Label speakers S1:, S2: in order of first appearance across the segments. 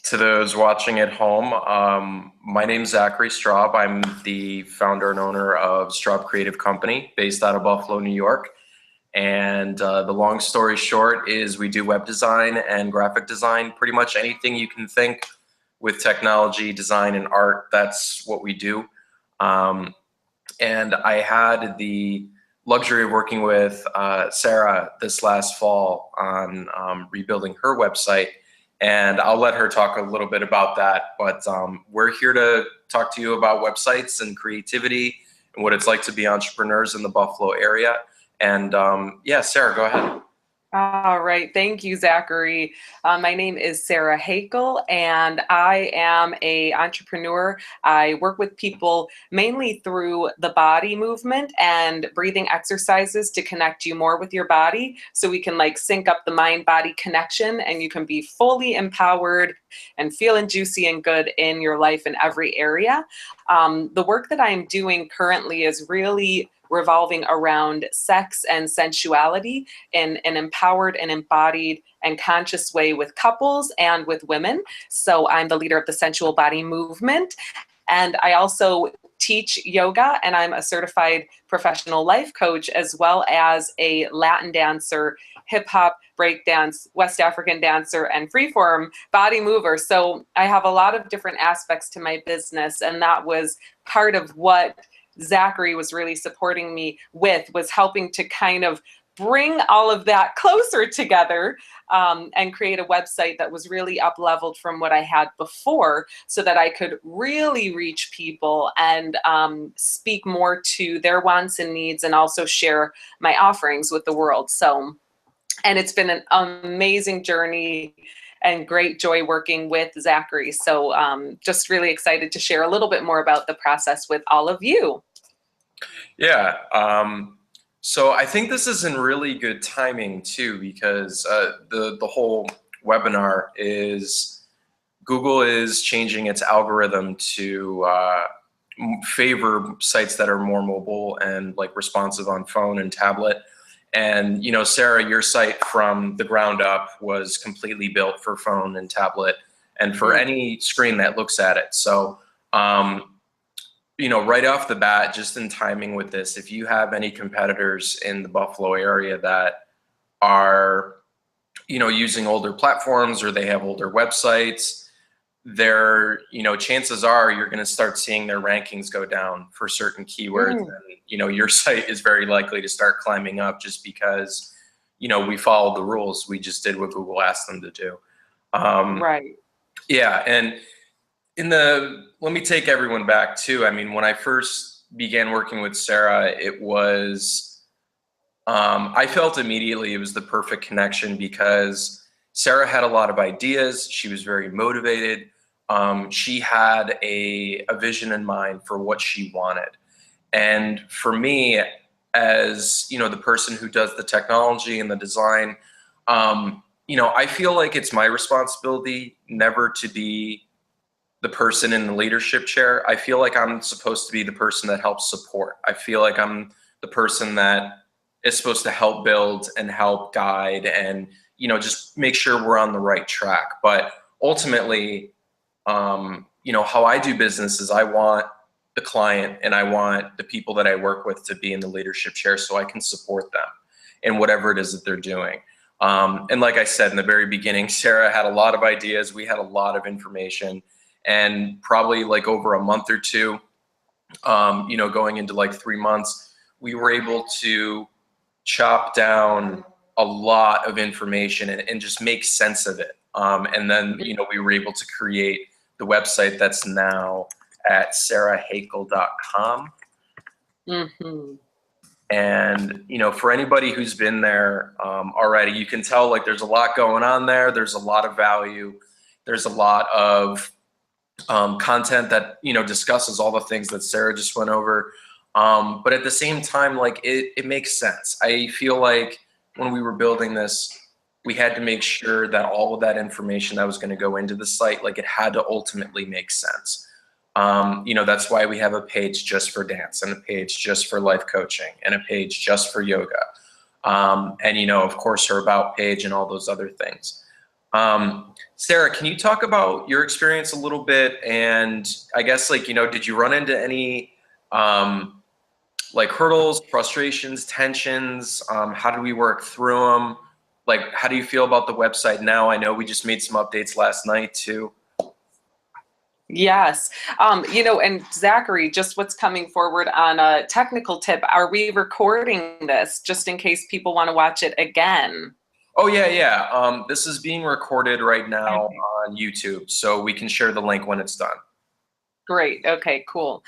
S1: To those watching at home, my name's Zachary Straub. I'm the founder and owner of Straub Creative Company based out of Buffalo, New York. And the long story short is we do web design and graphic design, pretty much anything you can think with technology, design, and art. That's what we do. And I had the luxury of working with Sarah this last fall on rebuilding her website. And I'll let her talk a little bit about that. But we're here to talk to you about websites and creativity and what it's like to be entrepreneurs in the Buffalo area. And yeah, Sarah, go ahead.
S2: All right. Thank you, Zachary. My name is Sarah Hagel, and I am an entrepreneur. I work with people mainly through the body movement and breathing exercises to connect you more with your body so we can sync up the mind-body connection and you can be fully empowered and feeling juicy and good in your life in every area. The work that I'm doing currently is really revolving around sex and sensuality in an empowered and embodied and conscious way with couples and with women. So I'm the leader of the Sensual Body Movement. And I also teach yoga, and I'm a certified professional life coach, as well as a Latin dancer, hip hop, breakdance, West African dancer, and freeform body mover. So I have a lot of different aspects to my business, and that was part of what Zachary was really supporting me with, was helping to kind of bring all of that closer together and create a website that was really up-leveled from what I had before so that I could really reach people and speak more to their wants and needs and also share my offerings with the world. And it's been an amazing journey and great joy working with Zachary. So just really excited to share a little bit more about the process with all of you.
S1: Yeah. So I think this is in really good timing too, because the whole webinar is Google is changing its algorithm to favor sites that are more mobile and responsive on phone and tablet. And Sarah, your site from the ground up was completely built for phone and tablet and for any screen that looks at it. So right off the bat, just in timing with this, if you have any competitors in the Buffalo area that are, using older platforms or they have older websites, chances are you're going to start seeing their rankings go down for certain keywords. And, your site is very likely to start climbing up just because, we followed the rules. We just did what Google asked them to do.
S2: Right.
S1: Yeah. And let me take everyone back too. I mean, when I first began working with Sarah, it was, I felt immediately it was the perfect connection because Sarah had a lot of ideas. She was very motivated. She had a vision in mind for what she wanted. And for me, as, the person who does the technology and the design, I feel like it's my responsibility never to be the person in the leadership chair. I feel like I'm supposed to be the person that helps support. I feel like I'm the person that is supposed to help build and help guide and, just make sure we're on the right track. But ultimately, how I do business is I want the client and I want the people that I work with to be in the leadership chair so I can support them in whatever it is that they're doing. And like I said in the very beginning, Sarah had a lot of ideas. We had a lot of information. And probably over a month or two, going into 3 months, we were able to chop down a lot of information and just make sense of it. And then, we were able to create the website that's now at sarahhakel.com. And, for anybody who's been there already, you can tell there's a lot going on there. There's a lot of value. There's a lot of content that discusses all the things that Sarah just went over, but at the same time, it makes sense. I feel like when we were building this, we had to make sure that all of that information that was going to go into the site, it had to ultimately make sense. That's why we have a page just for dance and a page just for life coaching and a page just for yoga, and of course her about page and all those other things. Sarah, can you talk about your experience a little bit? And I guess, like, did you run into any like hurdles, frustrations, tensions? How do we work through them? Like, how do you feel about the website now? I know we just made some updates last night too.
S2: Yes. And Zachary, just what's coming forward on a technical tip, are we recording this just in case people want to watch it again?
S1: Oh yeah, yeah. This is being recorded right now
S2: Okay.
S1: on YouTube, so we can share the link when it's done.
S2: Great. Okay, cool.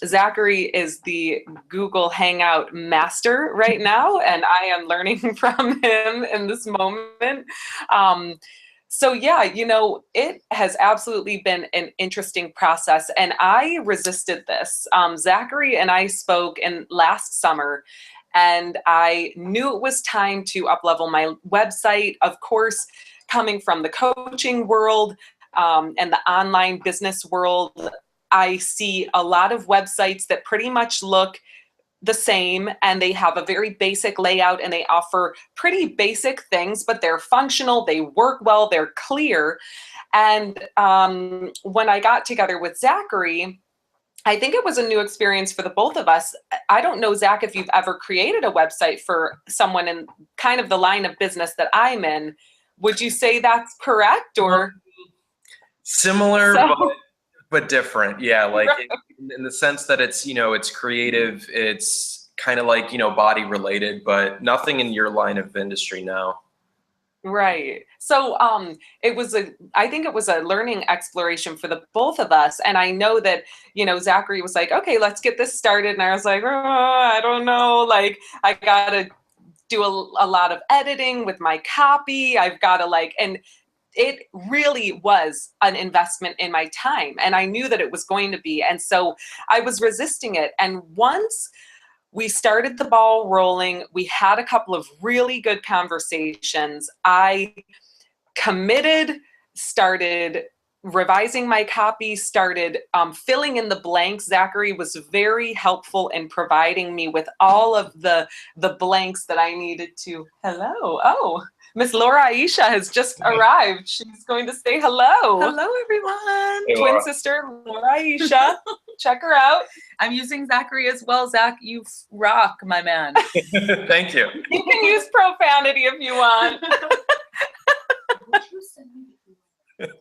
S2: Zachary is the Google Hangout master right now, and I am learning from him in this moment. So yeah, it has absolutely been an interesting process, and I resisted this. Zachary and I spoke in last summer, and I knew it was time to uplevel my website. Of course, coming from the coaching world, and the online business world, I see a lot of websites that pretty much look the same, and they have a very basic layout, and they offer pretty basic things, but they're functional, they work well, they're clear. And when I got together with Zachary, I think it was a new experience for the both of us. I don't know, Zach, if you've ever created a website for someone in kind of the line of business that I'm in. Would you say that's correct, or?
S1: Similar,
S2: So,
S1: but different. Yeah, like
S2: right.
S1: in the sense that it's creative, it's kind of like, body related, but nothing in your line of industry now.
S2: Right. So I think it was a learning exploration for the both of us. And I know that, Zachary was like, okay, let's get this started. And I was like, oh, I don't know. Like, I got to do a lot of editing with my copy. I've got to and it really was an investment in my time. And I knew that it was going to be. And so I was resisting it. And once we started the ball rolling, we had a couple of really good conversations. I committed, started revising my copy, started filling in the blanks. Zachary was very helpful in providing me with all of the blanks that I needed to. Hello. Oh, Miss Laura Aisha has just arrived. She's going to say hello.
S3: Hello, everyone.
S1: Hey,
S2: Twin
S1: Laura.
S2: sister Laura Aisha. Check her out.
S3: I'm using Zachary as well. Zach, you rock, my man.
S1: Thank you.
S2: You can use profanity if you want.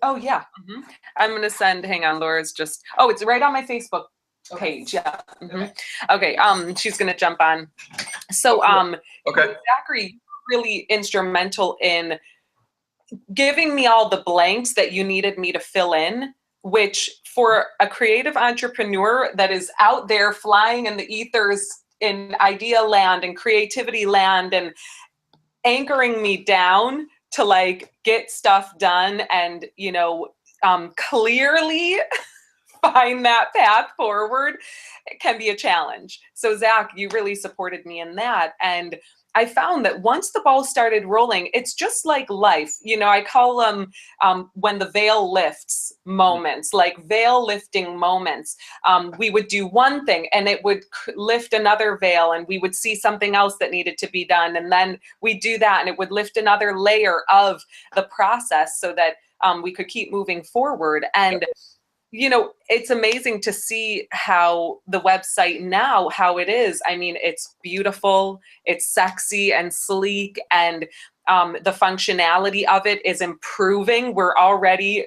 S2: Oh, yeah. Mm-hmm. I'm going to send, hang on, Laura's just, oh, it's right on my Facebook page. Yeah. Mm-hmm. Okay. She's going to jump on. So,
S1: Okay.
S2: Zachary, really instrumental in giving me all the blanks that you needed me to fill in, which for a creative entrepreneur that is out there flying in the ethers in idea land and creativity land and anchoring me down to get stuff done and, clearly find that path forward, it can be a challenge. So Zach, you really supported me in that. And I found that once the ball started rolling, it's just like life. I call them when the veil lifts moments, like veil lifting moments. We would do one thing and it would lift another veil, and we would see something else that needed to be done. And then we do that and it would lift another layer of the process so that we could keep moving forward. And it's amazing to see how the website now, how it is. I mean, it's beautiful, it's sexy and sleek, and the functionality of it is improving. We're already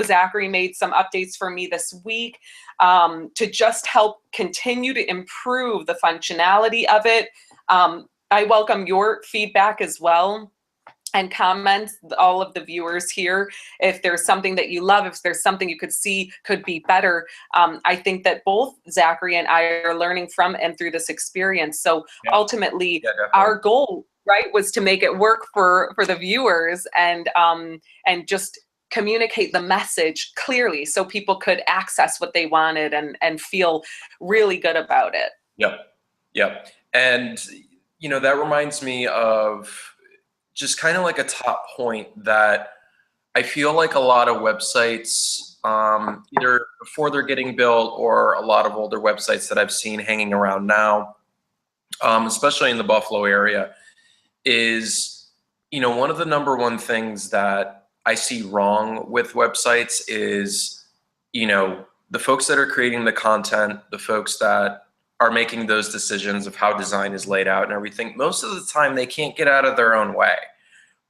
S2: Zachary made some updates for me this week to just help continue to improve the functionality of it. I welcome your feedback as well, and comments, all of the viewers here. If there's something that you love, if there's something you could see could be better. I think that both Zachary and I are learning from and through this experience. So ultimately, our goal, right, was to make it work for the viewers and just communicate the message clearly so people could access what they wanted and feel really good about it.
S1: Yep. And, that reminds me of just kind of like a top point that I feel like a lot of websites, either before they're getting built or a lot of older websites that I've seen hanging around now, especially in the Buffalo area, is, one of the number one things that I see wrong with websites is, the folks that are creating the content, the folks that are making those decisions of how design is laid out and everything, most of the time they can't get out of their own way.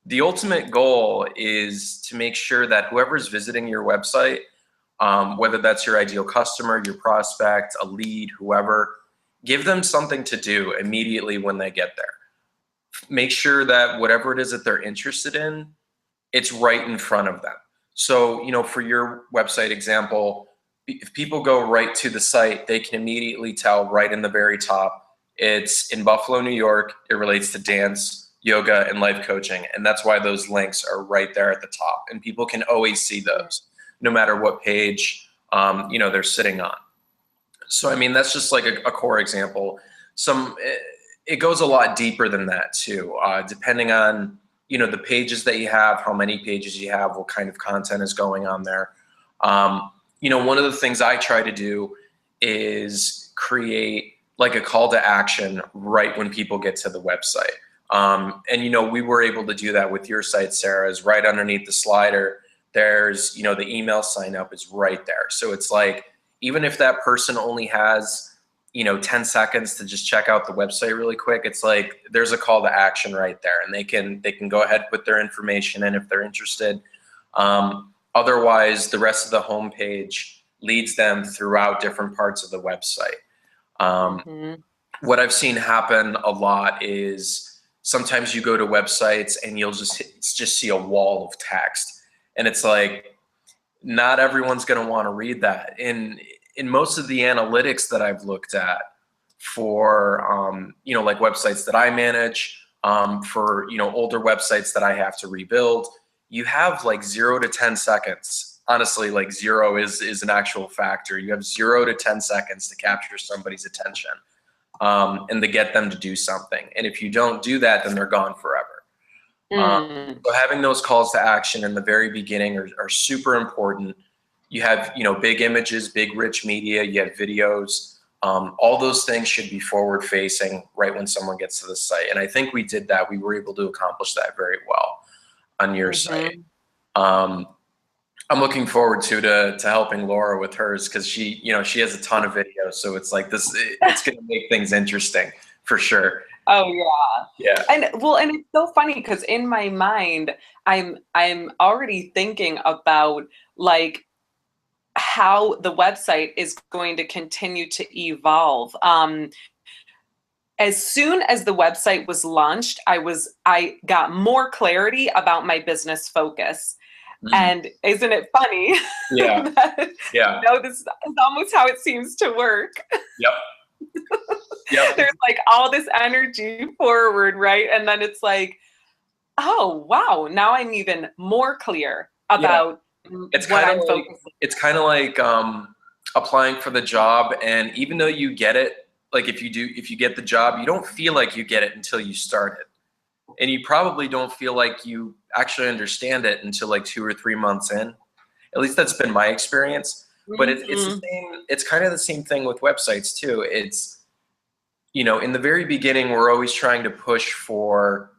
S1: The ultimate goal is to make sure that whoever's visiting your website, whether that's your ideal customer, your prospect, a lead, whoever, give them something to do immediately when they get there. Make sure that whatever it is that they're interested in, it's right in front of them. So, for your website example, if people go right to the site, they can immediately tell right in the very top, it's in Buffalo, New York. It relates to dance, yoga, and life coaching. And that's why those links are right there at the top. And people can always see those, no matter what page, they're sitting on. So, I mean, that's just like a core example. It goes a lot deeper than that too, depending on, the pages that you have, how many pages you have, what kind of content is going on there. One of the things I try to do is create like a call to action right when people get to the website. And we were able to do that with your site, Sarah, is right underneath the slider. There's, the email sign up is right there. So it's like, even if that person only has, 10 seconds to just check out the website really quick, it's like there's a call to action right there, and they can go ahead, put their information in if they're interested. Otherwise, the rest of the homepage leads them throughout different parts of the website. What I've seen happen a lot is sometimes you go to websites and you'll just see a wall of text, and it's like not everyone's going to want to read that. In most of the analytics that I've looked at for, like websites that I manage, for, older websites that I have to rebuild, you have like 0 to 10 seconds. Honestly, like 0 is an actual factor. You have 0 to 10 seconds to capture somebody's attention, and to get them to do something. And if you don't do that, then they're gone forever. So having those calls to action in the very beginning are super important. You have, big images, big rich media, you have videos. All those things should be forward facing right when someone gets to the site. And I think we did that. We were able to accomplish that very well on your site. I'm looking forward to helping Laura with hers, because she has a ton of videos. So it's like it's going to make things interesting for sure.
S2: Oh yeah.
S1: Yeah.
S2: And it's so funny because in my mind, I'm already thinking about like how the website is going to continue to evolve. As soon as the website was launched, I got more clarity about my business focus. And isn't it funny?
S1: Yeah. Yeah.
S2: This is almost how it seems to work.
S1: Yep. Yep.
S2: There's like all this energy forward, right? And then it's like, oh wow, now I'm even more clear about
S1: it's
S2: what
S1: kind
S2: I'm
S1: of like,
S2: focusing.
S1: it's kind of like applying for the job, and even though you get it, like if you get the job, you don't feel like you get it until you start it, and you probably don't feel like you actually understand it until like 2 or 3 months in. At least that's been my experience. But it's the same. It's kind of the same thing with websites too. It's in the very beginning, we're always trying to push for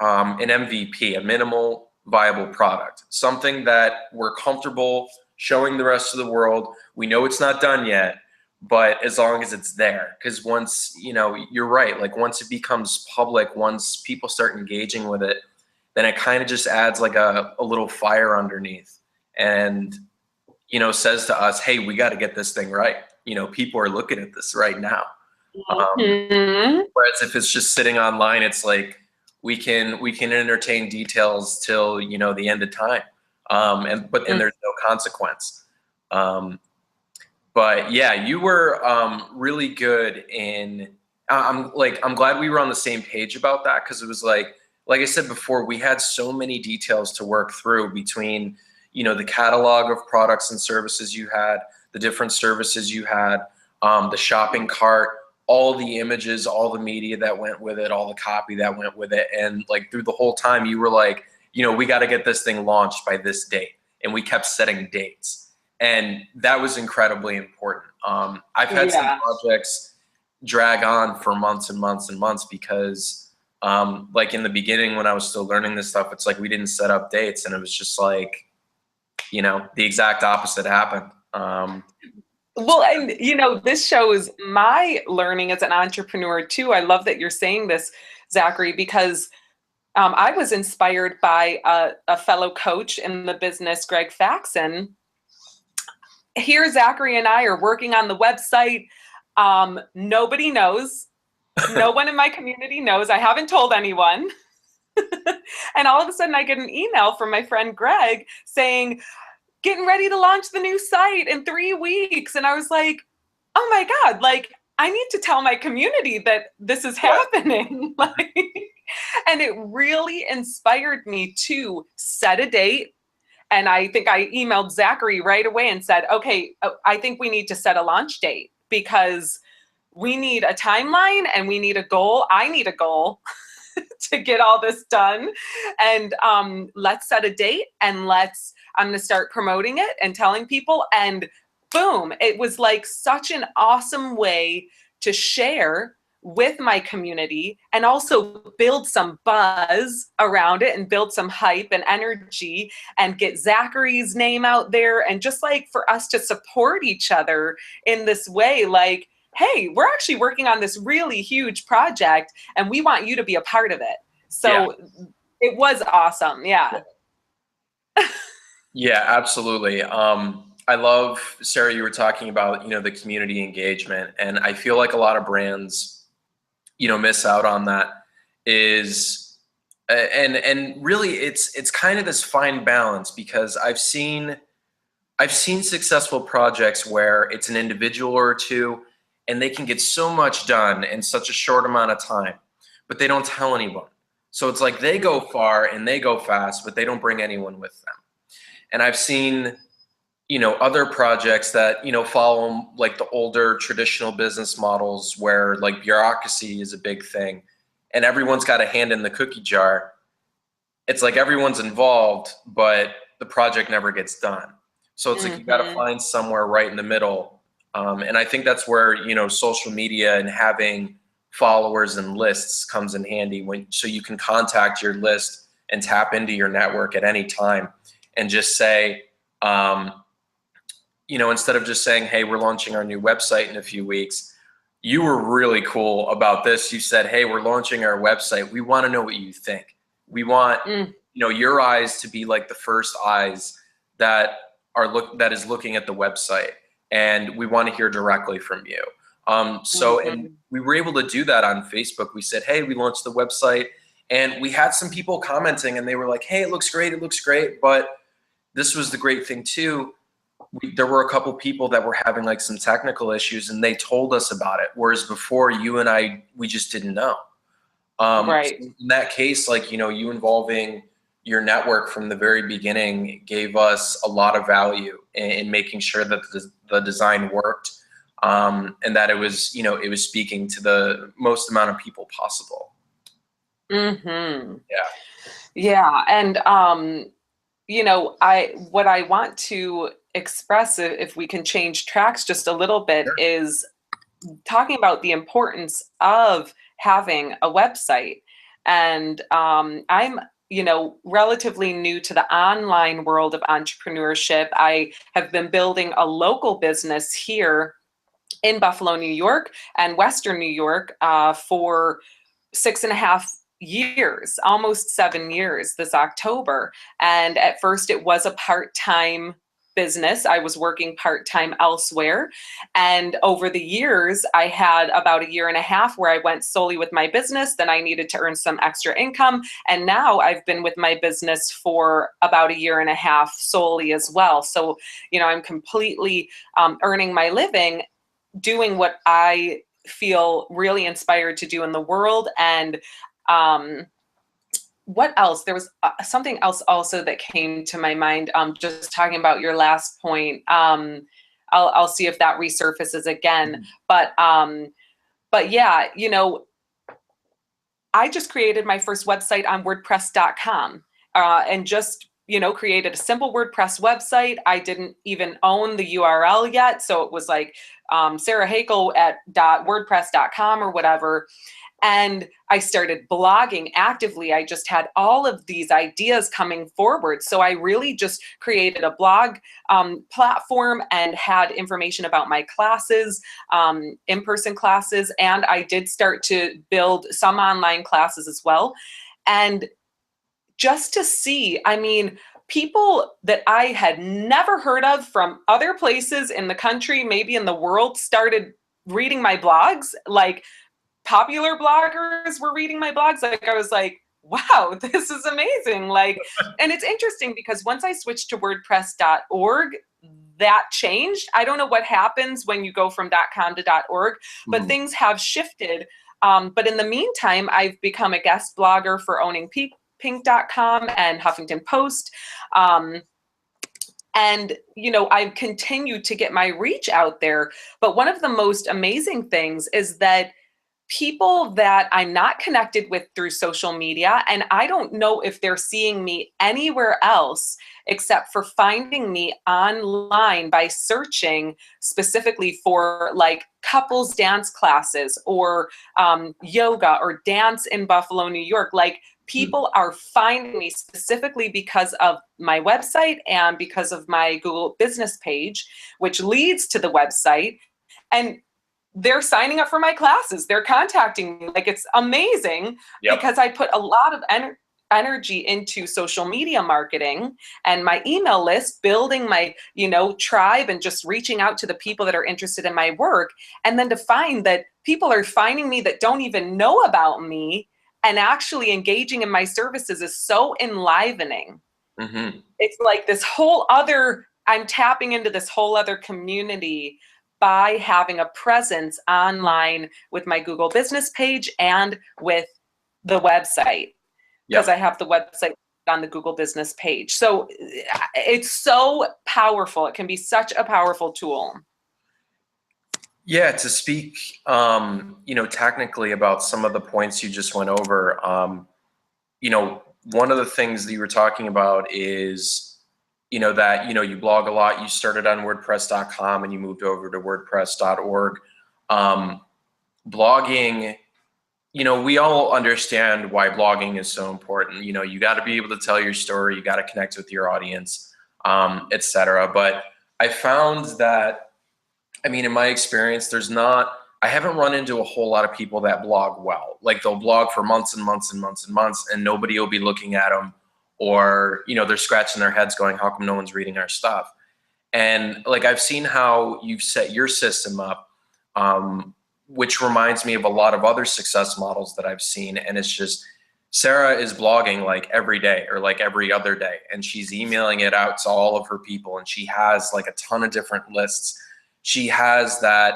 S1: an MVP, a minimal viable product, something that we're comfortable showing the rest of the world. We know it's not done yet, but as long as it's there, because once, you're right, like once it becomes public, once people start engaging with it, then it kind of just adds like a little fire underneath and, says to us, hey, we got to get this thing right. People are looking at this right now. Whereas if it's just sitting online, it's like, we can entertain details till the end of time, and there's no consequence. But yeah, you were really good in. I'm glad we were on the same page about that, because it was like I said before, we had so many details to work through between the catalog of products and services you had, the different services you had, the shopping cart, all the images, all the media that went with it, all the copy that went with it. And like through the whole time you were like, we got to get this thing launched by this date. And we kept setting dates. And that was incredibly important. I've had some projects drag on for months and months and months because Like in the beginning when I was still learning this stuff, it's like we didn't set up dates, and it was just like, the exact opposite happened.
S2: Well, and this shows my learning as an entrepreneur too. I love that you're saying this, Zachary, because I was inspired by a fellow coach in the business, Greg Faxon. Here, Zachary and I are working on the website. Nobody knows. No one in my community knows. I haven't told anyone. And all of a sudden I get an email from my friend Greg saying, getting ready to launch the new site in 3 weeks. And I was like, oh my God, like I need to tell my community that this is happening. And it really inspired me to set a date. And I think I emailed Zachary right away and said, okay, I think we need to set a launch date because we need a timeline and we need a goal. I need a goal to get all this done. And let's set a date and I'm going to start promoting it and telling people. And boom, it was like such an awesome way to share with my community and also build some buzz around it and build some hype and energy and get Zachary's name out there. And just like for us to support each other in this way, like, hey, we're actually working on this really huge project and we want you to be a part of it. So it was awesome. Yeah.
S1: Yeah, absolutely. I love, Sarah, you were talking about, the community engagement, and I feel like a lot of brands, miss out on that is, and really it's kind of this fine balance, because I've seen successful projects where it's an individual or two and they can get so much done in such a short amount of time, but they don't tell anyone. So it's like they go far and they go fast, but they don't bring anyone with them. And I've seen, other projects that, follow like the older traditional business models where like bureaucracy is a big thing and everyone's got a hand in the cookie jar. It's like everyone's involved, but the project never gets done. So it's like you got to find somewhere right in the middle. And I think that's where, social media and having followers and lists comes in handy so you can contact your list and tap into your network at any time and just say, instead of just saying, hey, we're launching our new website in a few weeks, you were really cool about this. You said, hey, we're launching our website. We want to know what you think. We want, your eyes to be like the first eyes that is looking at the website. And we want to hear directly from you. And we were able to do that on Facebook. We said, hey, we launched the website, and we had some people commenting and they were like, hey, it looks great. But this was the great thing too. There were a couple people that were having like some technical issues and they told us about it. Whereas before, you and I, we just didn't know.
S2: Right.
S1: So in that case, like, you involving your network from the very beginning gave us a lot of value in making sure that the design worked, and that it was, it was speaking to the most amount of people possible.
S2: Mm-hmm.
S1: Yeah.
S2: Yeah. And, what I want to express, if we can change tracks just a little bit, is talking about the importance of having a website. And I'm, relatively new to the online world of entrepreneurship. I have been building a local business here in Buffalo, New York and Western New York for 6.5 years, almost 7 years this October. And at first it was a part-time business. I was working part-time elsewhere. And over the years, I had about 1.5 years where I went solely with my business. Then I needed to earn some extra income. And now I've been with my business for about 1.5 years solely as well. So, I'm completely earning my living, doing what I feel really inspired to do in the world. And what else? There was something else also that came to my mind. Just talking about your last point. I'll see if that resurfaces again. But yeah, I just created my first website on WordPress.com, and just created a simple WordPress website. I didn't even own the URL yet, so it was like Sarah Hagel at .wordpress.com or whatever. And I started blogging actively. I just had all of these ideas coming forward. So I really just created a blog platform and had information about my classes, in-person classes. And I did start to build some online classes as well. And just to see, I mean, people that I had never heard of from other places in the country, maybe in the world, started reading my blogs. Like, popular bloggers were reading my blogs. Like, I was like, wow, this is amazing. Like, and it's interesting because once I switched to wordpress.org, that changed. I don't know what happens when you go from .com to .org, but things have shifted. But in the meantime, I've become a guest blogger for owningpink.com and Huffington Post. And, you know, I've continued to get my reach out there. But one of the most amazing things is that people that I'm not connected with through social media, and I don't know if they're seeing me anywhere else except for finding me online by searching specifically for like couples dance classes or yoga or dance in Buffalo, New York. Like, people are finding me specifically because of my website and because of my Google business page, which leads to the website. And they're signing up for my classes. They're contacting me. Like, it's amazing because I put a lot of energy into social media marketing and my email list, building my, you know, tribe, and just reaching out to the people that are interested in my work. And then to find that people are finding me that don't even know about me and actually engaging in my services is so enlivening. It's like this whole other, I'm tapping into this whole other community by having a presence online with my Google business page and with the website, because I have the website on the Google business page. So it's so powerful. It can be such a powerful tool.
S1: Yeah, to speak, you know, technically about some of the points you just went over, you know, one of the things that you were talking about is, you know, that, you know, you blog a lot, you started on WordPress.com and you moved over to WordPress.org. Blogging, you know, we all understand why blogging is so important. You know, you got to be able to tell your story, you got to connect with your audience, etc. But I found that, I mean, in my experience, I haven't run into a whole lot of people that blog well. Like, they'll blog for months and months and months and months, and nobody will be looking at them, or, you know, they're scratching their heads going, how come no one's reading our stuff? And like, I've seen how you've set your system up, which reminds me of a lot of other success models that I've seen. And it's just, Sarah is blogging like every day or like every other day, and she's emailing it out to all of her people, and she has like a ton of different lists. She has that,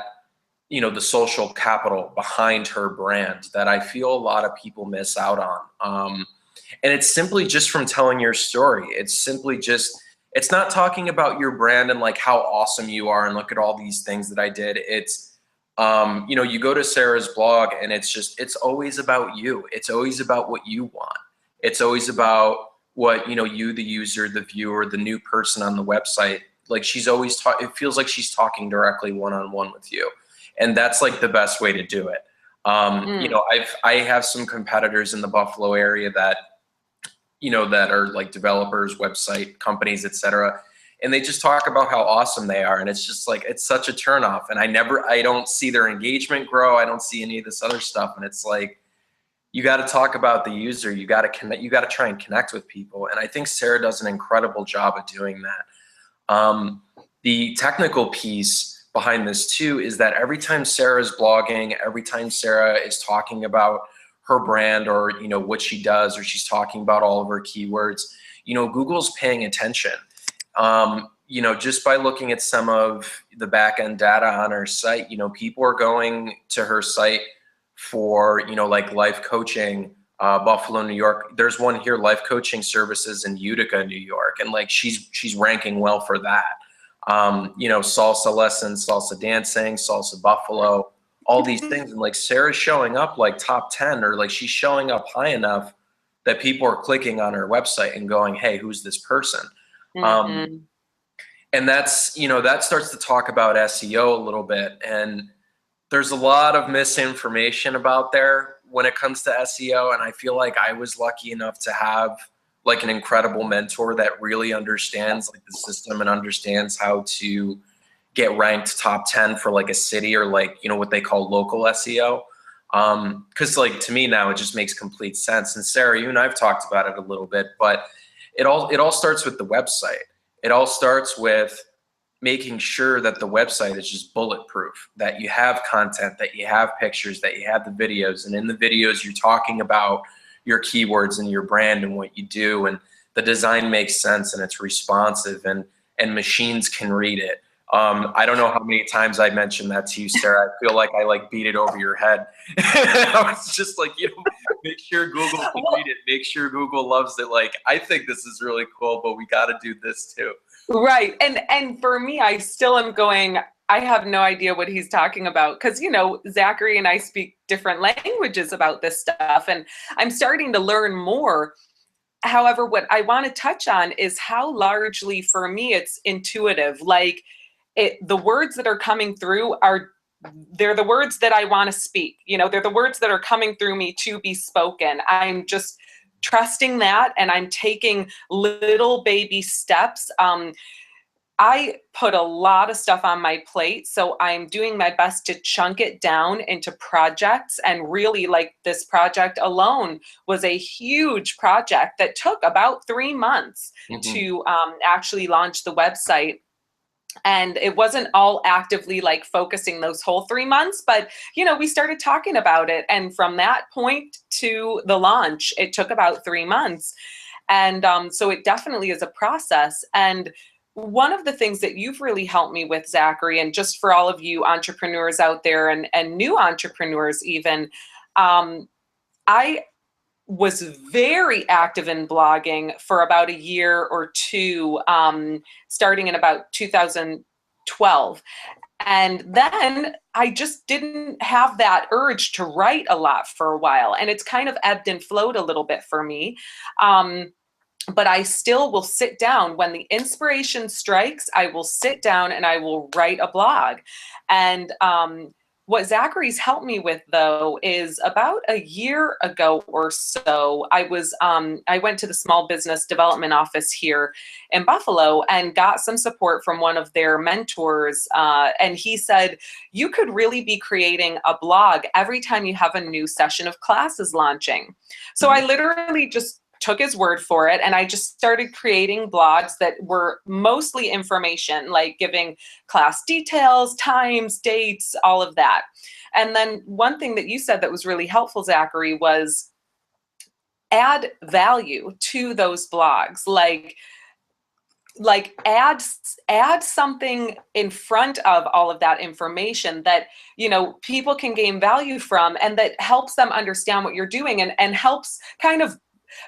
S1: you know, the social capital behind her brand that I feel a lot of people miss out on. And it's simply just from telling your story. It's simply just, it's not talking about your brand and like how awesome you are and look at all these things that I did. It's, you know, you go to Sarah's blog and it's just, it's always about you. It's always about what you want. It's always about what, you know, you, the user, the viewer, the new person on the website, like, she's always it feels like she's talking directly one-on-one with you. And that's like the best way to do it. You know, I have some competitors in the Buffalo area that, you know, that are like developers, website companies, etc. And they just talk about how awesome they are. And it's just like, it's such a turnoff. And I don't see their engagement grow. I don't see any of this other stuff. And it's like, you got to talk about the user. You got to connect, you got to try and connect with people. And I think Sarah does an incredible job of doing that. The technical piece behind this too is that every time Sarah's blogging, every time Sarah is talking about her brand or, you know, what she does, or she's talking about all of her keywords, you know, Google's paying attention. You know, just by looking at some of the back end data on her site, you know, people are going to her site for, you know, like life coaching, Buffalo, New York. There's one here, life coaching services in Utica, New York. And like, she's ranking well for that. You know, salsa lessons, salsa dancing, salsa Buffalo, all these things. And like, Sarah's showing up like top 10, or like she's showing up high enough that people are clicking on her website and going, hey, who's this person? And that's, you know, that starts to talk about SEO a little bit. And there's a lot of misinformation about there when it comes to SEO, and I feel like I was lucky enough to have like an incredible mentor that really understands like the system and understands how to get ranked top 10 for like a city or like, you know, what they call local SEO. Cause like to me now it just makes complete sense. And Sarah, you and I've talked about it a little bit, but it all starts with the website. It all starts with making sure that the website is just bulletproof, that you have content, that you have pictures, that you have the videos, and in the videos you're talking about your keywords and your brand and what you do, and the design makes sense and it's responsive and machines can read it. I don't know how many times I mentioned that to you, Sarah. I feel like I like beat it over your head. I was just like, you know, make sure Google can read it. Make sure Google loves it. Like, I think this is really cool, but we got to do this too.
S2: Right. And for me, I still am going, I have no idea what he's talking about, because, you know, Zachary and I speak different languages about this stuff, and I'm starting to learn more. However, what I want to touch on is how largely for me it's intuitive. Like the words that are coming through they're the words that I want to speak. You know, they're the words that are coming through me to be spoken. I'm just trusting that, and I'm taking little baby steps. I put a lot of stuff on my plate, so I'm doing my best to chunk it down into projects. And really, like, this project alone was a huge project that took about 3 months to actually launch the website. And it wasn't all actively like focusing those whole 3 months, but, you know, we started talking about it. And from that point to the launch, it took about 3 months. And so it definitely is a process. And one of the things that you've really helped me with, Zachary, and just for all of you entrepreneurs out there and new entrepreneurs even, I was very active in blogging for about a year or two, starting in about 2012. And then I just didn't have that urge to write a lot for a while. And it's kind of ebbed and flowed a little bit for me. But I still will sit down when the inspiration strikes. I will sit down and I will write a blog. And what Zachary's helped me with, though, is about a year ago or so, I went to the Small Business Development Office here in Buffalo and got some support from one of their mentors. And he said, you could really be creating a blog every time you have a new session of classes launching. So I literally just took his word for it, and I just started creating blogs that were mostly information, like giving class details, times, dates, all of that. And then one thing that you said that was really helpful, Zachary, was add value to those blogs. Like add something in front of all of that information that, you know, people can gain value from, and that helps them understand what you're doing, and helps kind of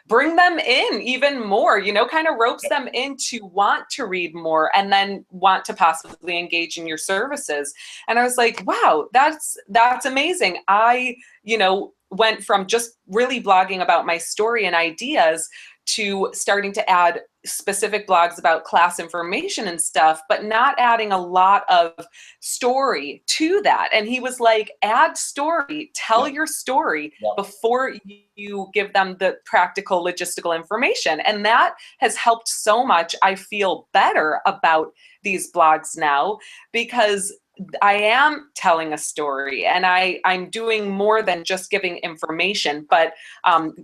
S2: bring them in even more, you know, kind of ropes them in to want to read more and then want to possibly engage in your services. And I was like, wow, that's amazing. I, you know, went from just really blogging about my story and ideas to starting to add specific blogs about class information and stuff, but not adding a lot of story to that. And he was like, add story, tell your story before you give them the practical logistical information. And that has helped so much. I feel better about these blogs now because I am telling a story, and I'm doing more than just giving information, but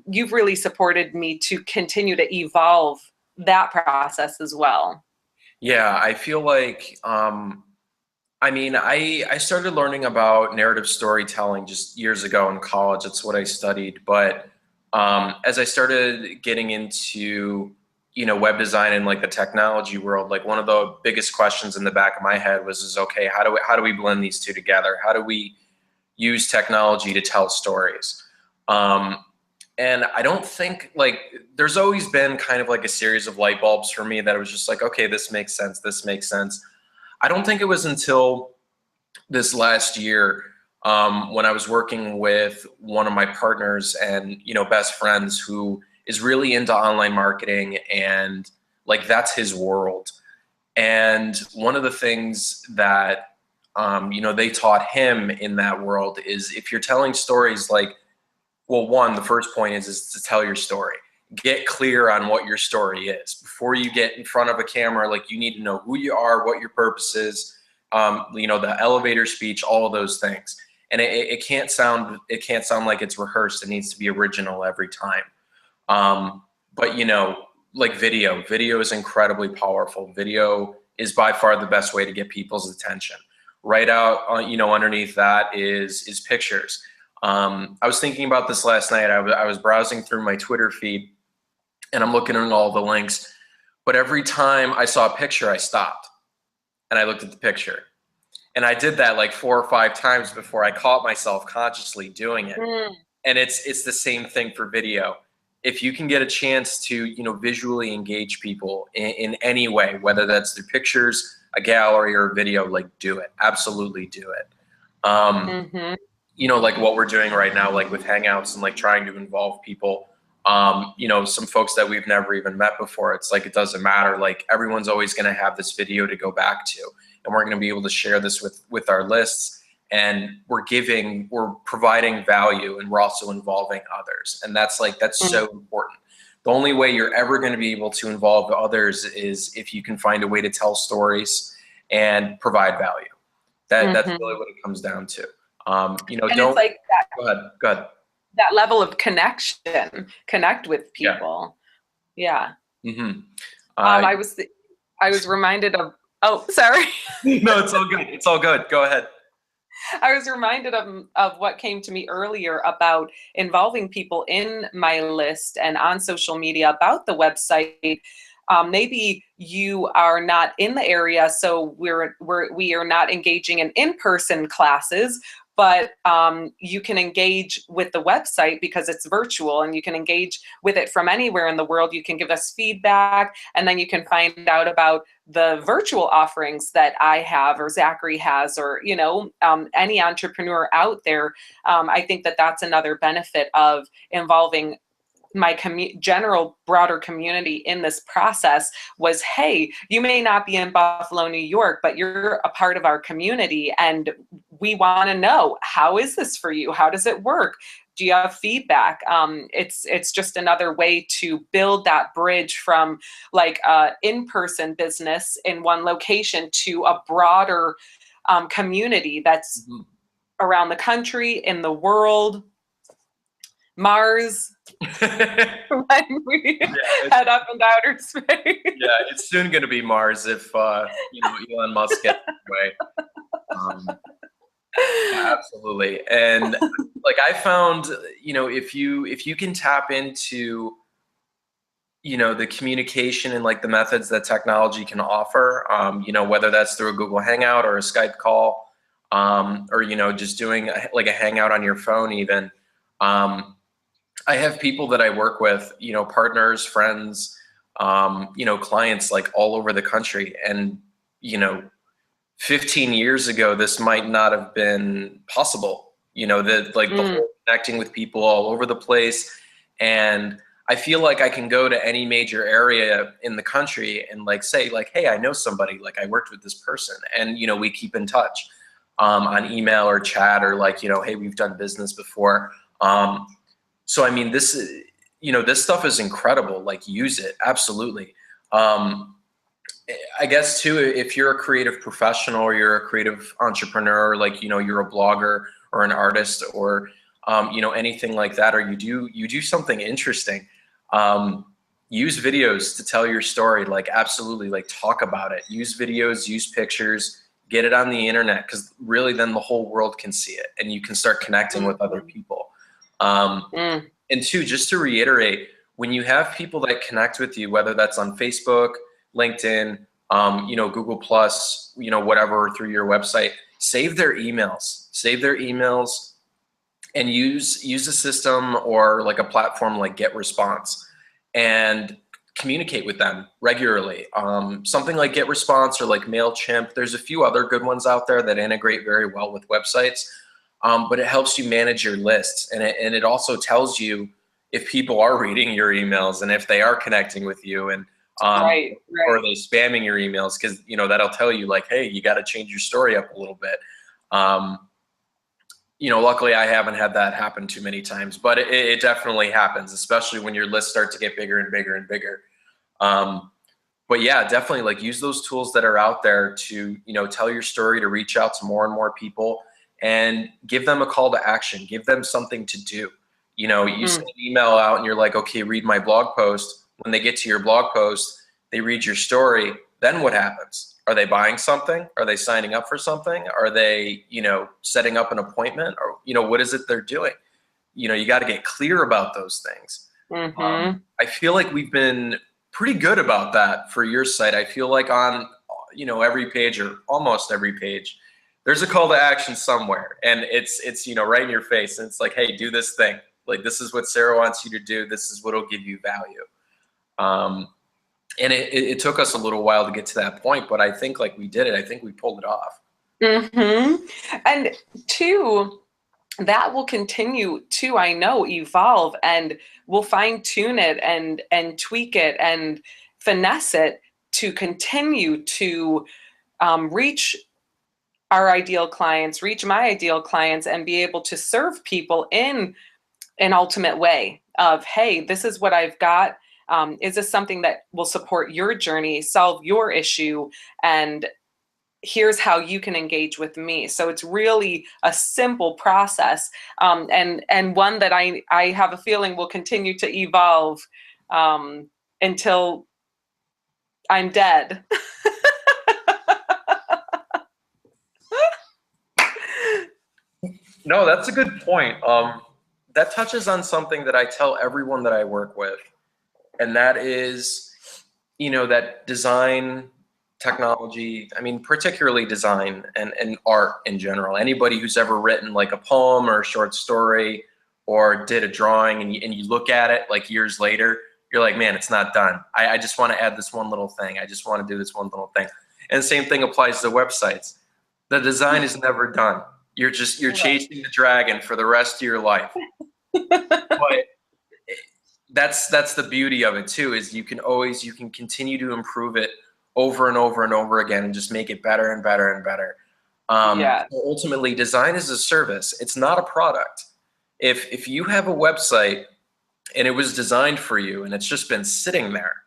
S2: you've really supported me to continue to evolve that process as well.
S1: Yeah, I feel like, I mean, I started learning about narrative storytelling just years ago in college. That's what I studied. But as I started getting into, you know, web design and like the technology world, like one of the biggest questions in the back of my head was okay, how do we blend these two together? How do we use technology to tell stories? And I don't think, like, there's always been kind of like a series of light bulbs for me that it was just like, okay, this makes sense. This makes sense. I don't think it was until this last year when I was working with one of my partners and, you know, best friends who is really into online marketing, and like that's his world. And one of the things that, you know, they taught him in that world is if you're telling stories, like, Well, one, the first point is to tell your story. Get clear on what your story is before you get in front of a camera. Like, you need to know who you are, what your purpose is, the elevator speech, all of those things. And it can't sound like it's rehearsed. It needs to be original every time. But like video is incredibly powerful. Video is by far the best way to get people's attention. Right out, underneath that is pictures. I was thinking about this last night. I was browsing through my Twitter feed, and I'm looking at all the links. But every time I saw a picture, I stopped and I looked at the picture. And I did that like 4 or 5 times before I caught myself consciously doing it. And it's the same thing for video. If you can get a chance to, visually engage people in any way, whether that's through pictures, a gallery, or a video, like, do it. Absolutely do it. Like what we're doing right now, like with Hangouts and like trying to involve people, some folks that we've never even met before. It's like, it doesn't matter. Like, everyone's always going to have this video to go back to, and we're going to be able to share this with our lists. And we're providing value, and we're also involving others. And that's so important. The only way you're ever going to be able to involve others is if you can find a way to tell stories and provide value. That's really what it comes down to.
S2: And it's like that,
S1: go ahead.
S2: That level of connect with people. Yeah. I was reminded of, oh, sorry.
S1: No, it's all good. It's all good. Go ahead.
S2: I was reminded of what came to me earlier about involving people in my list and on social media about the website. Maybe you are not in the area, so we are not engaging in in-person classes, but you can engage with the website because it's virtual, and you can engage with it from anywhere in the world. You can give us feedback, and then you can find out about the virtual offerings that I have or Zachary has, or any entrepreneur out there. I think that that's another benefit of involving my general broader community in this process was, hey, you may not be in Buffalo, New York, but you're a part of our community, and we want to know, how is this for you? How does it work? Do you have feedback? It's just another way to build that bridge from like in-person business in one location to a broader community that's around the country, in the world, Mars. When we head up into outer space.
S1: Yeah, it's soon going to be Mars if Elon Musk gets away. Absolutely. And like, I found, if you can tap into the communication and like the methods that technology can offer, whether that's through a Google Hangout or a Skype call, or just doing like a Hangout on your phone even. I have people that I work with, partners, friends, clients, like all over the country. And, 15 years ago, this might not have been possible, the whole connecting with people all over the place. And I feel like I can go to any major area in the country and like say like, hey, I know somebody, like I worked with this person, and, we keep in touch on email or chat, or like, hey, we've done business before. So, I mean, this stuff is incredible. Like, use it. Absolutely. I guess too, if you're a creative professional or you're a creative entrepreneur, like, you're a blogger or an artist or, anything like that, or you do something interesting, use videos to tell your story. Like, absolutely, like, talk about it. Use videos, use pictures, get it on the internet, because really then the whole world can see it and you can start connecting with other people. And two, just to reiterate, when you have people that connect with you, whether that's on Facebook, LinkedIn, Google Plus, whatever, through your website, save their emails, and use a system or like a platform like GetResponse, and communicate with them regularly. Something like GetResponse or like MailChimp. There's a few other good ones out there that integrate very well with websites. But it helps you manage your lists, and it also tells you if people are reading your emails and if they are connecting with you, and
S2: right.
S1: Or are they spamming your emails, because that'll tell you like, hey, you got to change your story up a little bit. luckily I haven't had that happen too many times, but it definitely happens, especially when your lists start to get bigger and bigger and bigger. But yeah, definitely like use those tools that are out there to, tell your story, to reach out to more and more people and give them a call to action, give them something to do. You send an email out and you're like, okay, read my blog post. When they get to your blog post, they read your story. Then what happens? Are they buying something? Are they signing up for something? Are they, setting up an appointment? Or, what is it they're doing? You got to get clear about those things. I feel like we've been pretty good about that for your site. I feel like on, every page or almost every page, there's a call to action somewhere, and it's right in your face. And it's like, hey, do this thing. Like, this is what Sarah wants you to do. This is what'll give you value. And it took us a little while to get to that point, but I think like we did it. I think we pulled it off.
S2: And two, that will continue to, I know, evolve, and we'll fine tune it and tweak it and finesse it to continue to reach our ideal clients, reach my ideal clients, and be able to serve people in an ultimate way of, hey, this is what I've got. Is this something that will support your journey, solve your issue, and here's how you can engage with me. So it's really a simple process, and one that I have a feeling will continue to evolve until I'm dead.
S1: No, that's a good point. That touches on something that I tell everyone that I work with, and that is, that design, technology, I mean, particularly design and art in general. Anybody who's ever written like a poem or a short story or did a drawing and you look at it like years later, you're like, man, it's not done. I just want to add this one little thing. I just want to do this one little thing. And the same thing applies to websites. The design is never done. You're chasing the dragon for the rest of your life. But that's the beauty of it too, is you can continue to improve it over and over and over again and just make it better and better and better. Ultimately, design is a service. It's not a product. If you have a website and it was designed for you and it's just been sitting there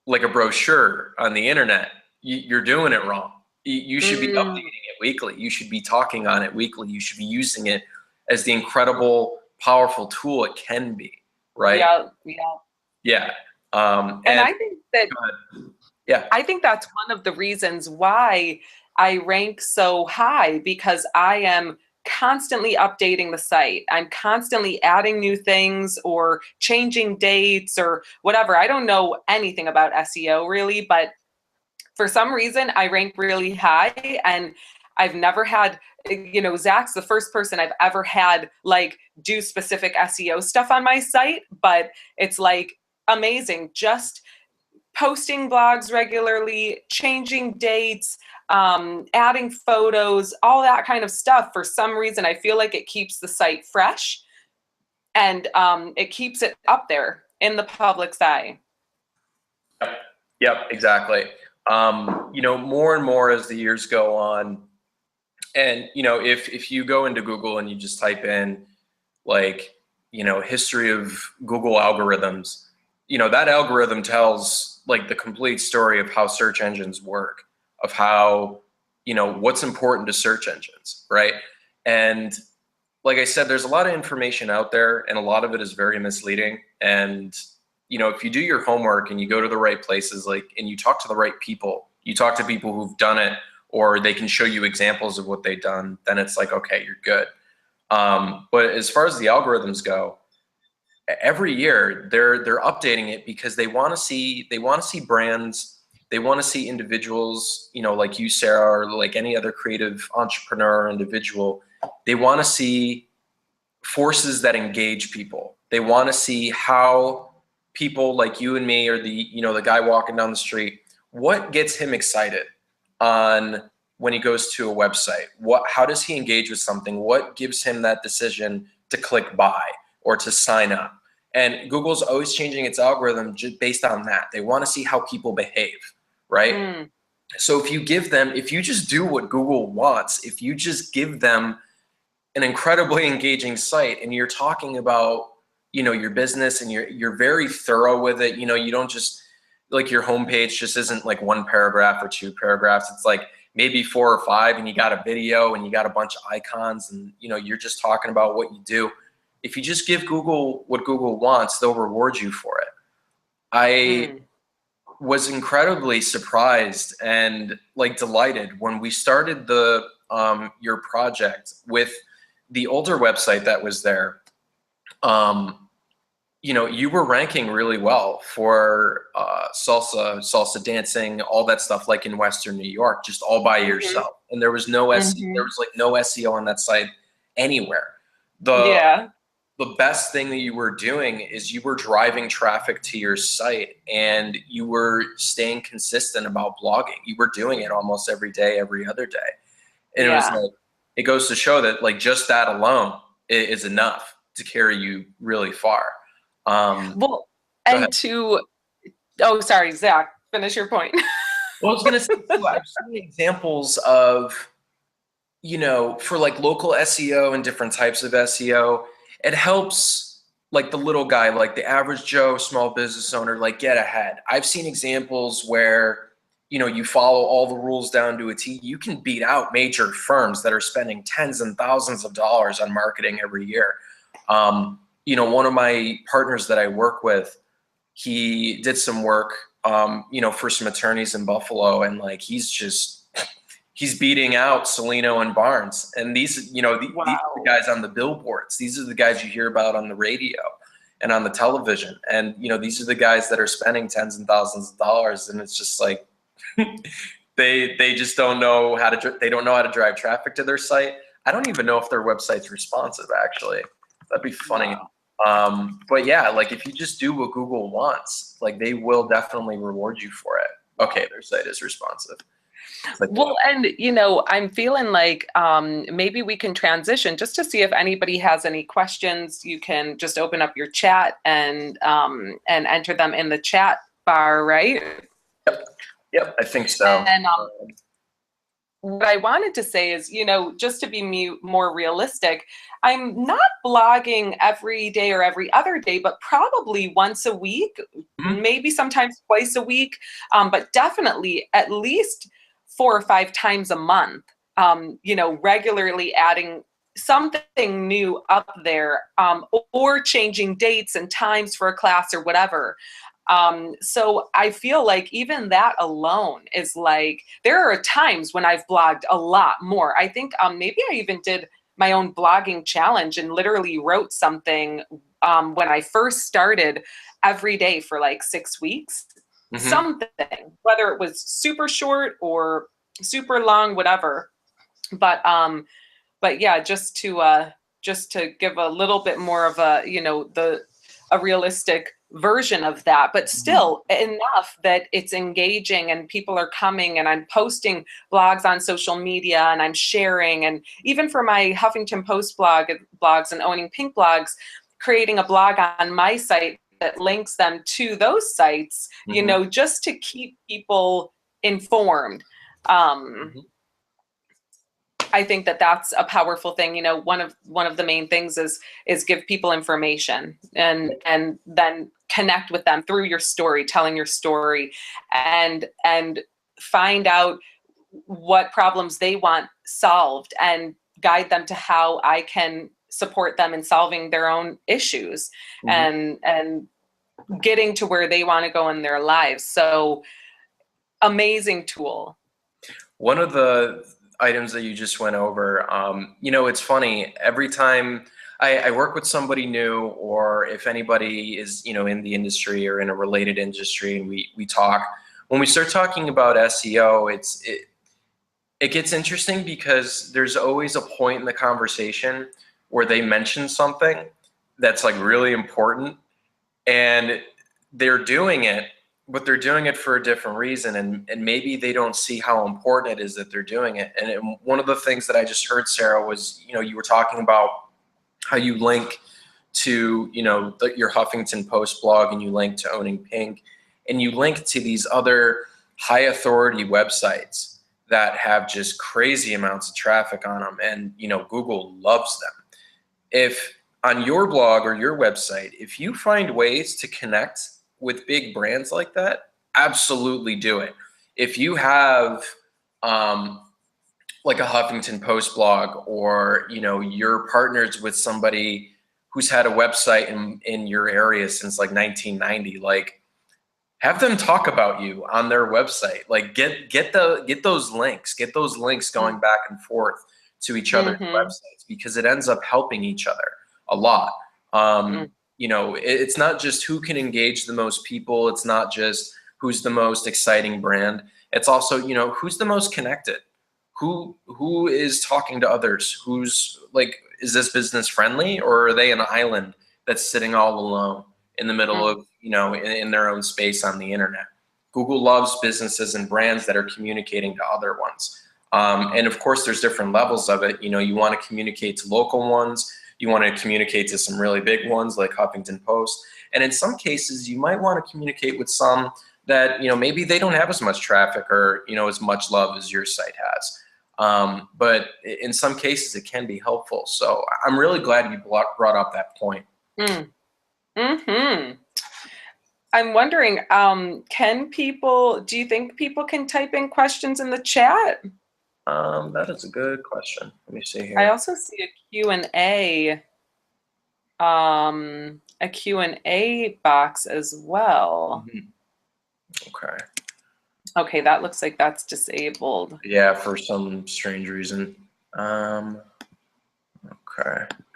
S1: like a brochure on the internet, you're doing it wrong. You should be updating it weekly. You should be talking on it weekly. You should be using it as the incredible, powerful tool it can be, right? Yeah.
S2: And I think that, I think that's one of the reasons why I rank so high, because I am constantly updating the site. I'm constantly adding new things or changing dates or whatever. I don't know anything about SEO really, but for some reason I rank really high, and I've never had, Zach's the first person I've ever had like do specific SEO stuff on my site, but it's like amazing. Just posting blogs regularly, changing dates, adding photos, all that kind of stuff. For some reason, I feel like it keeps the site fresh, and it keeps it up there in the public's eye.
S1: Yep, exactly. More and more as the years go on, and if you go into Google and you just type in like, history of Google algorithms, that algorithm tells like the complete story of how search engines work, of how, what's important to search engines, right? And like I said, there's a lot of information out there and a lot of it is very misleading. And, if you do your homework and you go to the right places, and you talk to the right people, you talk to people who've done it, or they can show you examples of what they've done, then it's like, okay, you're good. But as far as the algorithms go, every year they're updating it because they want to see brands, they want to see individuals, like you, Sarah, or like any other creative entrepreneur or individual. They want to see forces that engage people. They want to see how people like you and me, or the guy walking down the street, what gets him excited on when he goes to a website? How does he engage with something? What gives him that decision to click buy or to sign up? And Google's always changing its algorithm based on that. They want to see how people behave, right? So if you just do what Google wants, if you just give them an incredibly engaging site, and you're talking about, you know, your business, and you're very thorough with it. You know, you don't just, like, your homepage just isn't like one paragraph or two paragraphs. It's like maybe 4 or 5, and you got a video and you got a bunch of icons, and, you know, you're just talking about what you do. If you just give Google what Google wants, they'll reward you for it. I was incredibly surprised and like delighted when we started the your project with the older website that was there. You know, you were ranking really well for salsa dancing, all that stuff, like in Western New York, just all by yourself. And there was no there was like no SEO on that site anywhere. The best thing that you were doing is you were driving traffic to your site, and you were staying consistent about blogging. You were doing it almost every day, every other day. And it was like, it goes to show that like just that alone is enough to carry you really far.
S2: Well, and oh, sorry, Zach, finish your point.
S1: Well, I was going to say too, I've seen examples of, you know, for like local SEO and different types of SEO, it helps like the little guy, like the average Joe small business owner, like get ahead. I've seen examples where, you know, you follow all the rules down to a T. You can beat out major firms that are spending tens and thousands of dollars on marketing every year. You know, one of my partners that I work with, he did some work, you know, for some attorneys in Buffalo, and like he's beating out Salino and Barnes. And these, you know, these are the guys on the billboards. These are the guys you hear about on the radio and on the television. And, you know, these are the guys that are spending tens and thousands of dollars. And it's just like, they just don't know how to, they don't know how to drive traffic to their site. I don't even know if their website's responsive, actually. That'd be funny. But yeah, like if you just do what Google wants, like they will definitely reward you for it. Okay, their site is responsive. Like,
S2: well, and you know, I'm feeling like maybe we can transition just to see if anybody has any questions. You can just open up your chat and enter them in the chat bar, right?
S1: Yep, I think so.
S2: And what I wanted to say is, you know, just to be more realistic, I'm not blogging every day or every other day, but probably once a week, maybe sometimes twice a week, but definitely at least 4 or 5 times a month, you know, regularly adding something new up there, or changing dates and times for a class or whatever. So I feel like even that alone is like, there are times when I've blogged a lot more. I think maybe I even did my own blogging challenge and literally wrote something when I first started every day for like 6 weeks. Something, whether it was super short or super long, whatever. But yeah, just to give a little bit more of a, you know, a realistic version of that, but still enough that it's engaging and people are coming, and I'm posting blogs on social media and I'm sharing. And even for my Huffington Post blogs and Owning Pink blogs, creating a blog on my site that links them to those sites, you know, just to keep people informed. I think that that's a powerful thing. You know, one of the main things is give people information and then connect with them through your story, telling your story, and find out what problems they want solved and guide them to how I can support them in solving their own issues and getting to where they want to go in their lives. So amazing tool.
S1: One of the items that you just went over, you know, it's funny, every time I work with somebody new, or if anybody is, you know, in the industry or in a related industry, and we talk, when we start talking about SEO, it gets interesting because there's always a point in the conversation where they mention something that's like really important, and they're doing it, but they're doing it for a different reason, and maybe they don't see how important it is that they're doing it. And one of the things that I just heard, Sarah, was, you know, you were talking about how you link to, you know, your Huffington Post blog, and you link to Owning Pink, and you link to these other high authority websites that have just crazy amounts of traffic on them, and Google loves them. If on your blog or your website, if you find ways to connect with big brands like that, absolutely do it. If you have like a Huffington Post blog, or you're partners with somebody who's had a website in your area since like 1990, like have them talk about you on their website. Like get those links going back and forth to each other's websites, because it ends up helping each other a lot. It's not just who can engage the most people. It's not just who's the most exciting brand. It's also, who's the most connected, who is talking to others, who's like, is this business friendly, or are they an island that's sitting all alone in the middle of, in their own space on the internet? Google loves businesses and brands that are communicating to other ones. And of course, there's different levels of it. You want to communicate to local ones. You want to communicate to some really big ones like Huffington Post. And in some cases, you might want to communicate with some that, maybe they don't have as much traffic or, as much love as your site has. But in some cases, it can be helpful. So I'm really glad you brought up that point.
S2: I'm wondering, do you think people can type in questions in the chat?
S1: That is a good question. Let me see here.
S2: I also see a Q&A box as well.
S1: Okay.
S2: Okay, that looks like that's disabled.
S1: Yeah, for some strange reason. Okay.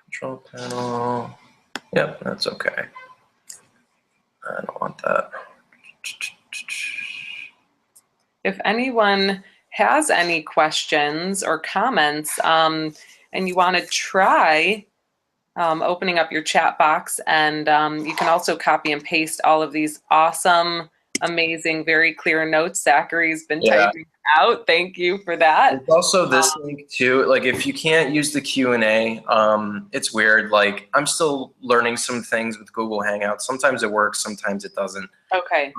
S1: Control panel. Yep, that's okay. I don't want that.
S2: If anyone has any questions or comments, and you want to try opening up your chat box, and you can also copy and paste all of these awesome, amazing, very clear notes Zachary's been typing out. Thank you for that.
S1: There's also this link too. Like, if you can't use the Q&A, it's weird. Like, I'm still learning some things with Google Hangouts. Sometimes it works, sometimes it doesn't.
S2: Okay.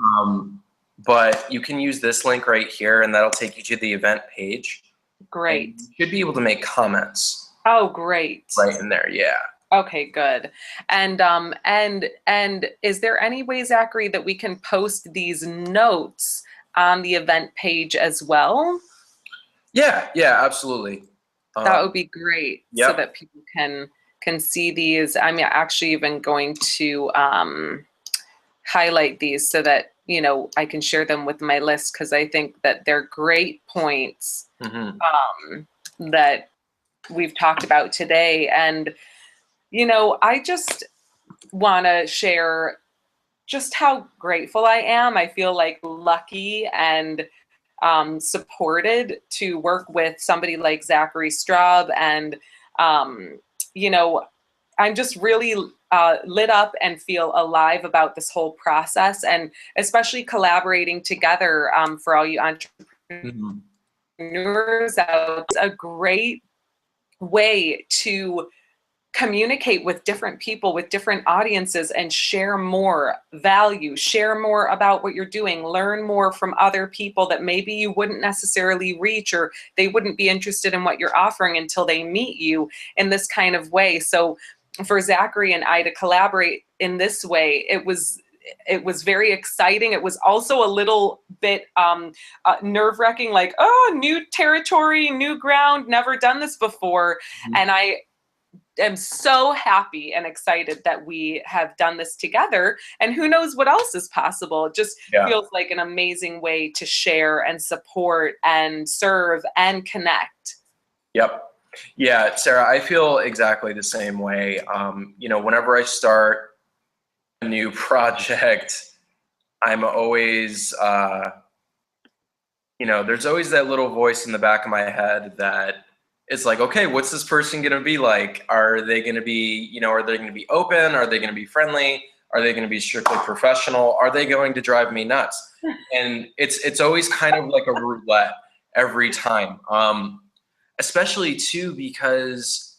S1: But you can use this link right here, and that'll take you to the event page.
S2: Great.
S1: And you should be able to make comments.
S2: Oh, great.
S1: Right in there, yeah.
S2: Okay, good. And is there any way, Zachary, that we can post these notes on the event page as well?
S1: Yeah, absolutely.
S2: That would be great.
S1: Yep.
S2: So that people can see these. I'm actually even going to highlight these so that I can share them with my list, because I think that they're great points that we've talked about today. And I just want to share just how grateful I am. I feel like lucky and supported to work with somebody like Zachary Straub. And, I'm just really lit up and feel alive about this whole process, and especially collaborating together for all you entrepreneurs out. It's a great way to communicate with different people, with different audiences, and share more value, share more about what you're doing, learn more from other people that maybe you wouldn't necessarily reach, or they wouldn't be interested in what you're offering until they meet you in this kind of way. So for Zachary and I to collaborate in this way, it was very exciting. It was also a little bit nerve-wracking, like, oh, new territory, new ground, never done this before. And I am so happy and excited that we have done this together, and who knows what else is possible. It just feels like an amazing way to share and support and serve and connect.
S1: Yep. Yeah, Sarah, I feel exactly the same way. Whenever I start a new project, I'm always, there's always that little voice in the back of my head that it's like, okay, what's this person going to be like? Are they going to be, are they going to be open? Are they going to be friendly? Are they going to be strictly professional? Are they going to drive me nuts? And it's always kind of like a roulette every time. Especially too, because,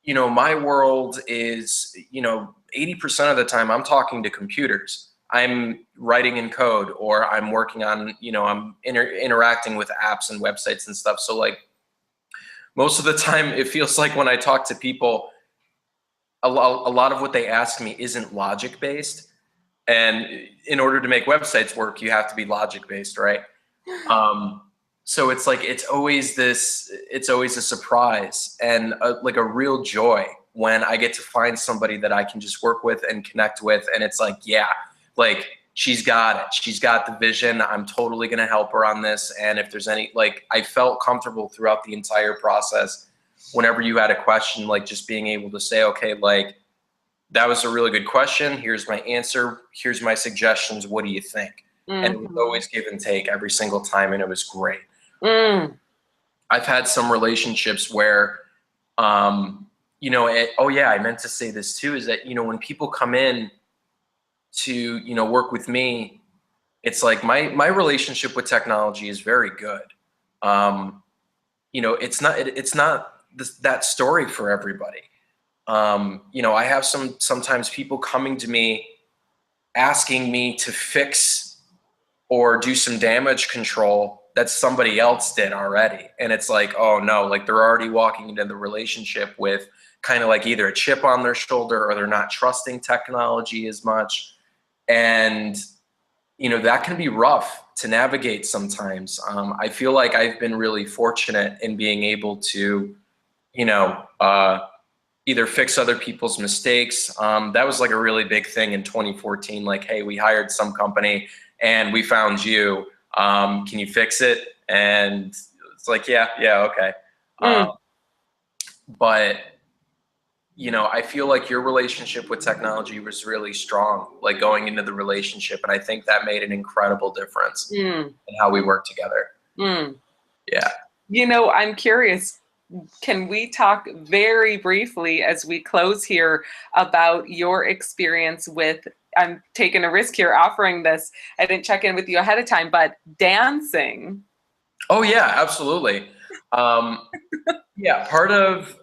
S1: my world is, 80% of the time I'm talking to computers. I'm writing in code, or I'm working on, I'm interacting with apps and websites and stuff. So like most of the time it feels like when I talk to people, a lot of what they ask me isn't logic based. And in order to make websites work, you have to be logic based, right? So it's like, it's always a surprise and like a real joy when I get to find somebody that I can just work with and connect with. And it's like, yeah, like she's got it. She's got the vision. I'm totally going to help her on this. And if there's any, like, I felt comfortable throughout the entire process. Whenever you had a question, like just being able to say, okay, like, that was a really good question. Here's my answer. Here's my suggestions. What do you think? And it was always give and take every single time. And it was great. I've had some relationships where, oh yeah, I meant to say this too, is that, when people come in to, work with me, it's like my relationship with technology is very good. It's not that story for everybody. I have sometimes people coming to me asking me to fix or do some damage control that somebody else did already. And it's like, oh no, like they're already walking into the relationship with kind of like either a chip on their shoulder, or they're not trusting technology as much. And, that can be rough to navigate sometimes. I feel like I've been really fortunate in being able to, either fix other people's mistakes. That was like a really big thing in 2014. Like, hey, we hired some company and we found you. Can you fix it? And it's like, yeah, okay. But, I feel like your relationship with technology was really strong, like going into the relationship. And I think that made an incredible difference in how we work together. Yeah.
S2: I'm curious. Can we talk very briefly as we close here about your experience with, I'm taking a risk here offering this, I didn't check in with you ahead of time, but dancing?
S1: Oh yeah, absolutely. Yeah, part of,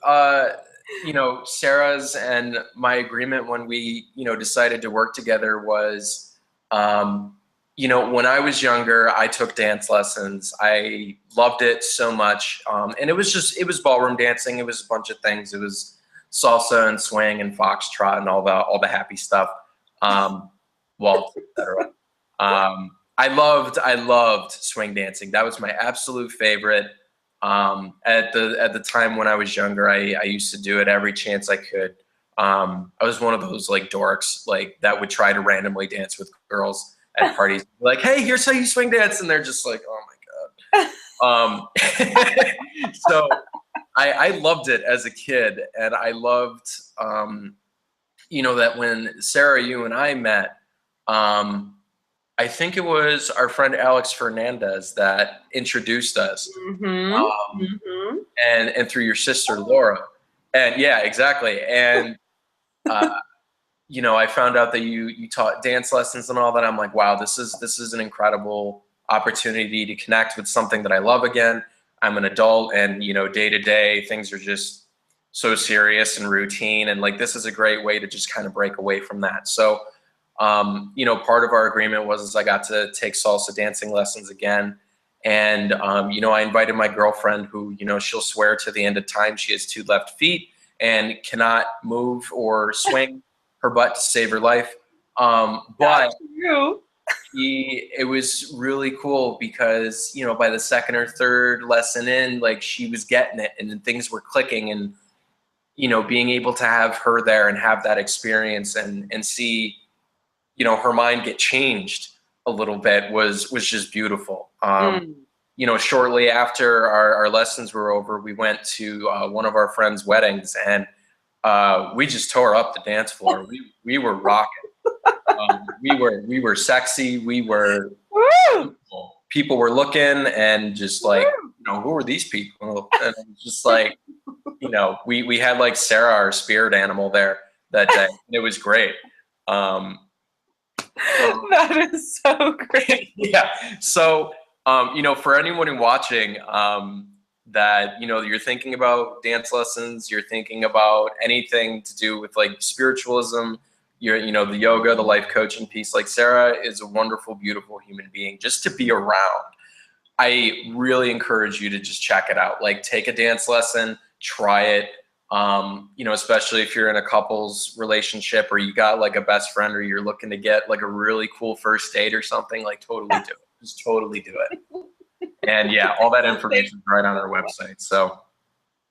S1: Sarah's and my agreement when we, decided to work together was, when I was younger, I took dance lessons. I loved it so much. And it was ballroom dancing. It was a bunch of things. It was salsa and swing and foxtrot and all the happy stuff. Waltz, etc. I loved swing dancing. That was my absolute favorite. At the time when I was younger, I used to do it every chance I could. I was one of those like dorks like that would try to randomly dance with girls at parties, like, hey, here's how you swing dance, and they're just like, oh my god. So I loved it as a kid, and I loved that when Sarah, you and I met, I think it was our friend Alex Fernandez that introduced us, and through your sister Laura, and yeah, exactly, and I found out that you taught dance lessons and all that. I'm like, wow, this is an incredible opportunity to connect with something that I love again. I'm an adult, and day to day things are just so serious and routine, and like this is a great way to just kind of break away from that. So part of our agreement was I got to take salsa dancing lessons again. And, I invited my girlfriend who, she'll swear to the end of time she has 2 left feet and cannot move or swing her butt to save her life. But it was really cool because, by the second or third lesson in, like she was getting it and then things were clicking, and, being able to have her there and have that experience and see, her mind get changed a little bit was just beautiful. Shortly after our lessons were over, we went to one of our friends' weddings, and we just tore up the dance floor. We were rocking. We were sexy. We were, people were looking and just like, who are these people? And it was just like, we had like Sarah, our spirit animal there that day. It was great.
S2: That is so great.
S1: Yeah. So, for anyone watching, that, you're thinking about dance lessons, you're thinking about anything to do with like spiritualism, the yoga, the life coaching piece. Like Sarah is a wonderful, beautiful human being just to be around. I really encourage you to just check it out. Like take a dance lesson, try it. Especially if you're in a couples relationship or you got like a best friend or you're looking to get like a really cool first date or something, like totally do it. Just totally do it. And yeah, all that information is right on our website. So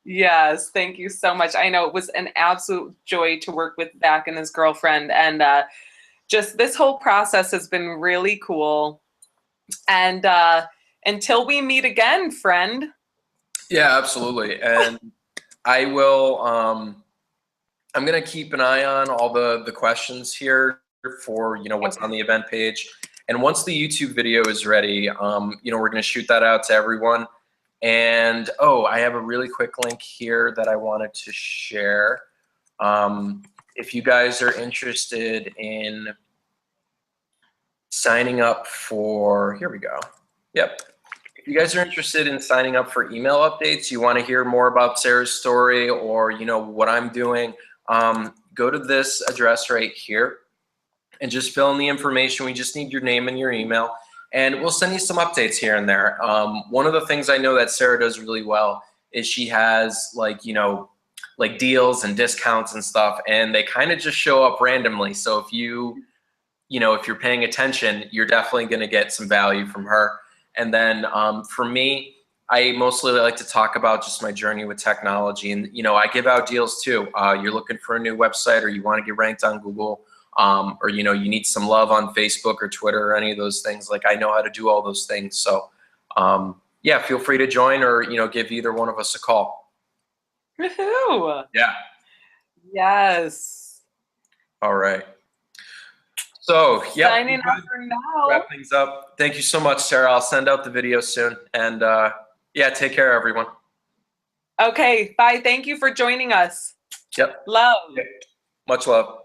S2: Yes, thank you so much. I know it was an absolute joy to work with Zach and his girlfriend, and just this whole process has been really cool. And until we meet again, friend.
S1: yeah, absolutely. And I will, I'm going to keep an eye on all the questions here for, what's on the event page. And once the YouTube video is ready, we're going to shoot that out to everyone. And, I have a really quick link here that I wanted to share. If you guys are interested in signing up for, here we go. Yep. If you guys are interested in signing up for email updates, you want to hear more about Sarah's story or, what I'm doing, go to this address right here and just fill in the information. We just need your name and your email, and we'll send you some updates here and there. One of the things I know that Sarah does really well is she has like deals and discounts and stuff, and they kind of just show up randomly. So if if you're paying attention, you're definitely going to get some value from her. And then for me, I mostly like to talk about just my journey with technology. And, I give out deals too. You're looking for a new website or you want to get ranked on Google or, you need some love on Facebook or Twitter or any of those things. Like I know how to do all those things. So yeah, feel free to join or, give either one of us a call.
S2: Woohoo!
S1: Yeah.
S2: Yes.
S1: All right. So yeah,
S2: Signing off for now.
S1: wrap things up. Thank you so much, Sarah. I'll send out the video soon. And yeah, take care, everyone.
S2: Okay, bye. Thank you for joining us.
S1: Yep.
S2: Love.
S1: Much love.